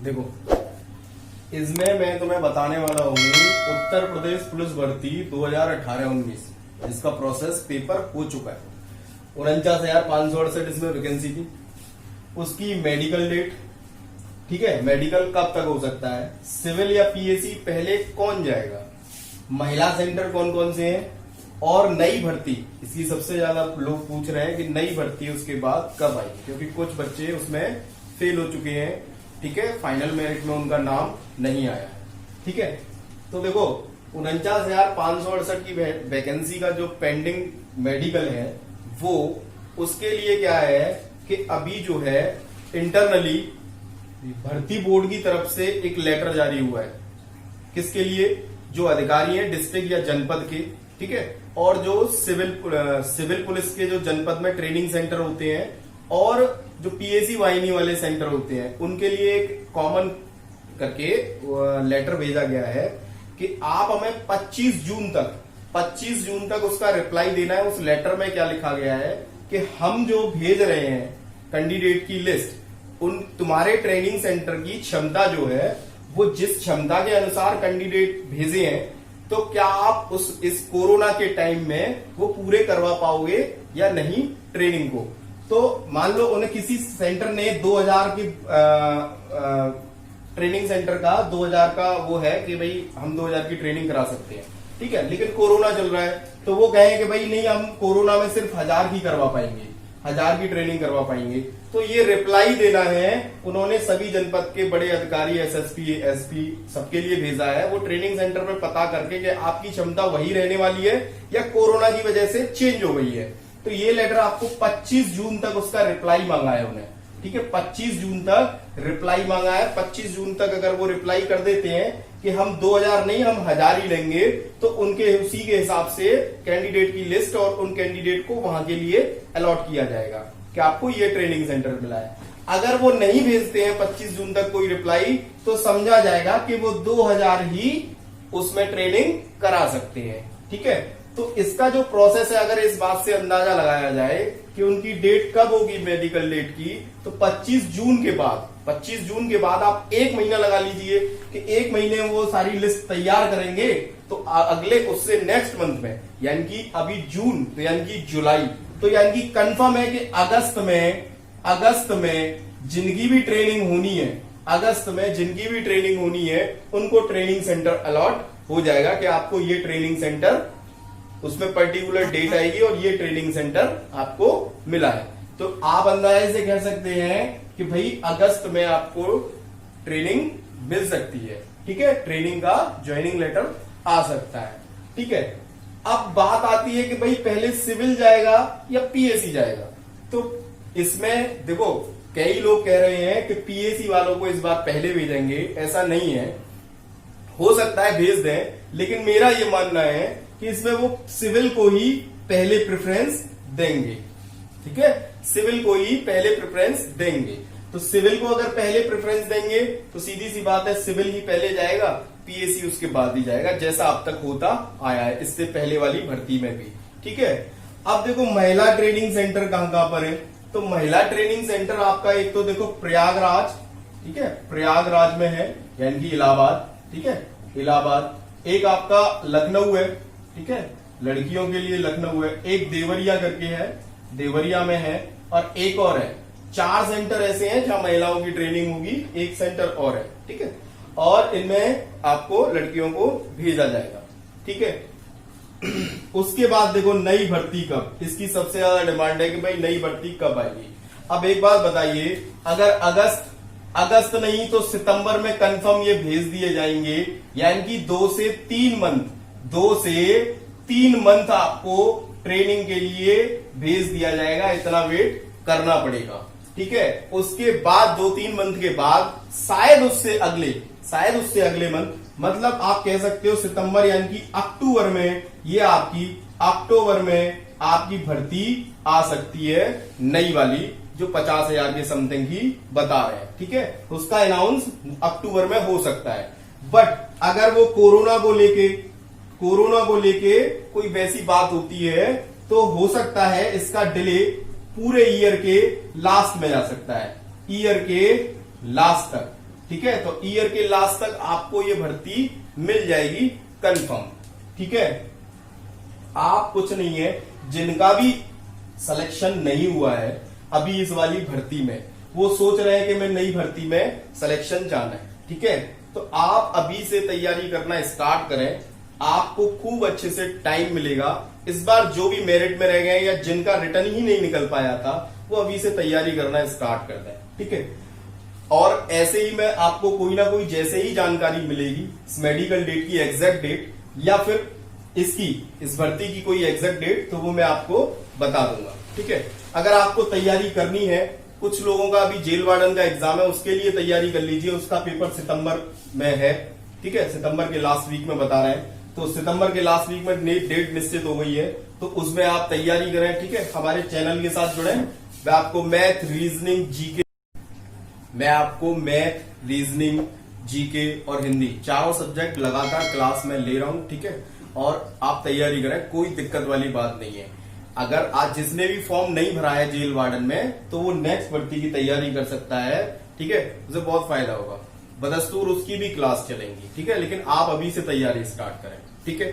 देखो, इसमें मैं तुम्हें बताने वाला हूँ उत्तर प्रदेश पुलिस भर्ती 2018-19 जिसका प्रोसेस पेपर हो चुका है। 49,568 इसमें वैकेंसी थी। उसकी मेडिकल डेट, ठीक है, मेडिकल कब तक हो सकता है, सिविल या पीएसी पहले कौन जाएगा, महिला सेंटर कौन कौन से हैं, और नई भर्ती, इसकी सबसे ज्यादा लोग पूछ रहे हैं कि नई भर्ती उसके बाद कब आई, क्योंकि कुछ बच्चे उसमें फेल हो चुके हैं, ठीक है, फाइनल मेरिट में उनका नाम नहीं आया है, ठीक है। तो देखो 49,568 की वैकेंसी का जो पेंडिंग मेडिकल है वो उसके लिए क्या है कि अभी जो है इंटरनली भर्ती बोर्ड की तरफ से एक लेटर जारी हुआ है। किसके लिए? जो अधिकारी हैं डिस्ट्रिक्ट या जनपद के, ठीक है, और जो सिविल पुलिस के जो जनपद में ट्रेनिंग सेंटर होते हैं और जो पीएसी वाहिनी वाले सेंटर होते हैं उनके लिए एक कॉमन करके लेटर भेजा गया है कि आप हमें 25 जून तक उसका रिप्लाई देना है। उस लेटर में क्या लिखा गया है कि हम जो भेज रहे हैं कैंडिडेट की लिस्ट, उन तुम्हारे ट्रेनिंग सेंटर की क्षमता जो है वो जिस क्षमता के अनुसार कैंडिडेट भेजे हैं, तो क्या आप इस कोरोना के टाइम में वो पूरे करवा पाओगे या नहीं ट्रेनिंग को। तो मान लो उन्हें किसी सेंटर ने 2000 की ट्रेनिंग सेंटर का 2000 का वो है कि भाई हम 2000 की ट्रेनिंग करा सकते हैं, ठीक है, लेकिन कोरोना चल रहा है तो वो कहें कि भाई नहीं, हम कोरोना में सिर्फ 1000 की करवा पाएंगे, 1000 की ट्रेनिंग करवा पाएंगे। तो ये रिप्लाई देना है, उन्होंने सभी जनपद के बड़े अधिकारी, एसएसपी, एसपी सबके लिए भेजा है। वो ट्रेनिंग सेंटर में पता करके कि आपकी क्षमता वही रहने वाली है या कोरोना की वजह से चेंज हो गई है। तो ये लेटर आपको 25 जून तक उसका रिप्लाई मांगा है उन्हें, ठीक है, 25 जून तक रिप्लाई मांगा है। 25 जून तक अगर वो रिप्लाई कर देते हैं कि हम 2000 नहीं, हम 1000 ही लेंगे, तो उनके उसी के हिसाब से कैंडिडेट की लिस्ट और उन कैंडिडेट को वहां के लिए अलॉट किया जाएगा कि आपको ये ट्रेनिंग सेंटर मिला है। अगर वो नहीं भेजते हैं 25 जून तक कोई रिप्लाई, तो समझा जाएगा कि वो 2000 ही उसमें ट्रेनिंग करा सकते हैं, ठीक है। तो इसका जो प्रोसेस है, अगर इस बात से अंदाजा लगाया जाए कि उनकी डेट कब होगी मेडिकल डेट की, तो 25 जून के बाद आप एक महीना लगा लीजिए कि एक महीने में वो सारी लिस्ट तैयार करेंगे। तो अगले उससे नेक्स्ट मंथ में, यानी कि अभी जून, तो यानी कि जुलाई, तो यानी कि कंफर्म है कि अगस्त में जिनकी भी ट्रेनिंग होनी है उनको ट्रेनिंग सेंटर अलॉट हो जाएगा कि आपको ये ट्रेनिंग सेंटर, उसमें पर्टिकुलर डेट आएगी और ये ट्रेनिंग सेंटर आपको मिला है। तो आप अंदाजे से कह सकते हैं कि भाई अगस्त में आपको ट्रेनिंग मिल सकती है, ठीक है, ट्रेनिंग का ज्वाइनिंग लेटर आ सकता है, ठीक है। अब बात आती है कि भाई पहले सिविल जाएगा या पीएसी जाएगा। तो इसमें देखो कई लोग कह रहे हैं कि पीएसी वालों को इस बार पहले भेजेंगे, ऐसा नहीं है, हो सकता है भेज दें, लेकिन मेरा ये मानना है कि इसमें वो सिविल को ही पहले प्रेफरेंस देंगे, ठीक है, सिविल को ही पहले प्रेफरेंस देंगे। तो सिविल को अगर पहले प्रेफरेंस देंगे तो सीधी सी बात है सिविल ही पहले जाएगा, पीएसी उसके बाद ही जाएगा, जैसा अब तक होता आया है इससे पहले वाली भर्ती में भी, ठीक है। अब देखो महिला ट्रेनिंग सेंटर कहां पर है, तो महिला ट्रेनिंग सेंटर आपका एक तो देखो प्रयागराज, ठीक है, प्रयागराज में है, यानी कि इलाहाबाद, ठीक है, इलाहाबाद। एक आपका लखनऊ है, ठीक है, लड़कियों के लिए लखनऊ है। एक देवरिया करके है, देवरिया में है, और एक और है। 4 सेंटर ऐसे हैं जहां महिलाओं की ट्रेनिंग होगी, एक सेंटर और है, ठीक है, और इनमें आपको लड़कियों को भेजा जाएगा, ठीक है। उसके बाद देखो नई भर्ती कब, इसकी सबसे ज्यादा डिमांड है कि भाई नई भर्ती कब आएगी। अब एक बात बताइए, अगर अगस्त नहीं तो सितंबर में कंफर्म ये भेज दिए जाएंगे, यानी कि 2 से 3 मंथ आपको ट्रेनिंग के लिए भेज दिया जाएगा, इतना वेट करना पड़ेगा, ठीक है। उसके बाद 2-3 मंथ के बाद शायद उससे अगले मंथ, मतलब आप कह सकते हो सितंबर यानी कि अक्टूबर में आपकी भर्ती आ सकती है, नई वाली जो 50,000 के समथिंग की बता रहे हैं, ठीक है, उसका अनाउंस अक्टूबर में हो सकता है। बट अगर वो कोरोना को लेके कोई वैसी बात होती है तो हो सकता है इसका डिले पूरे ईयर के लास्ट में जा सकता है, ईयर के लास्ट तक, ठीक है, तो ईयर के लास्ट तक आपको ये भर्ती मिल जाएगी कंफर्म। ठीक है, आप कुछ नहीं है, जिनका भी सिलेक्शन नहीं हुआ है अभी इस वाली भर्ती में, वो सोच रहे हैं कि मैं नई भर्ती में सिलेक्शन जाना है। ठीक है, तो आप अभी से तैयारी करना स्टार्ट करें, आपको खूब अच्छे से टाइम मिलेगा। इस बार जो भी मेरिट में रह गए या जिनका रिटर्न ही नहीं निकल पाया था, वो अभी से तैयारी करना स्टार्ट कर दें। ठीक है, और ऐसे ही मैं आपको कोई ना कोई जैसे ही जानकारी मिलेगी इस मेडिकल डेट की एग्जैक्ट डेट या फिर इस भर्ती की कोई एग्जैक्ट डेट, तो वो मैं आपको बता दूंगा। ठीक है, अगर आपको तैयारी करनी है, कुछ लोगों का अभी जेल वार्डन का एग्जाम है, उसके लिए तैयारी कर लीजिए, उसका पेपर सितंबर में है। ठीक है, सितंबर के लास्ट वीक में बता रहे हैं, तो सितंबर के लास्ट वीक में डेट निश्चित हो गई है, तो उसमें आप तैयारी करें। ठीक है, हमारे चैनल के साथ जुड़े, मैं आपको मैथ, रीजनिंग, जीके और हिंदी चारों सब्जेक्ट लगातार क्लास में ले रहा हूं। ठीक है, और आप तैयारी करें, कोई दिक्कत वाली बात नहीं है। अगर आज जिसने भी फॉर्म नहीं भरा है जेल वार्डन में, तो वो नेक्स्ट भर्ती की तैयारी कर सकता है। ठीक है, उसे बहुत फायदा होगा, बदस्तूर उसकी भी क्लास चलेंगी। ठीक है, लेकिन आप अभी से तैयारी स्टार्ट करें। ठीक है।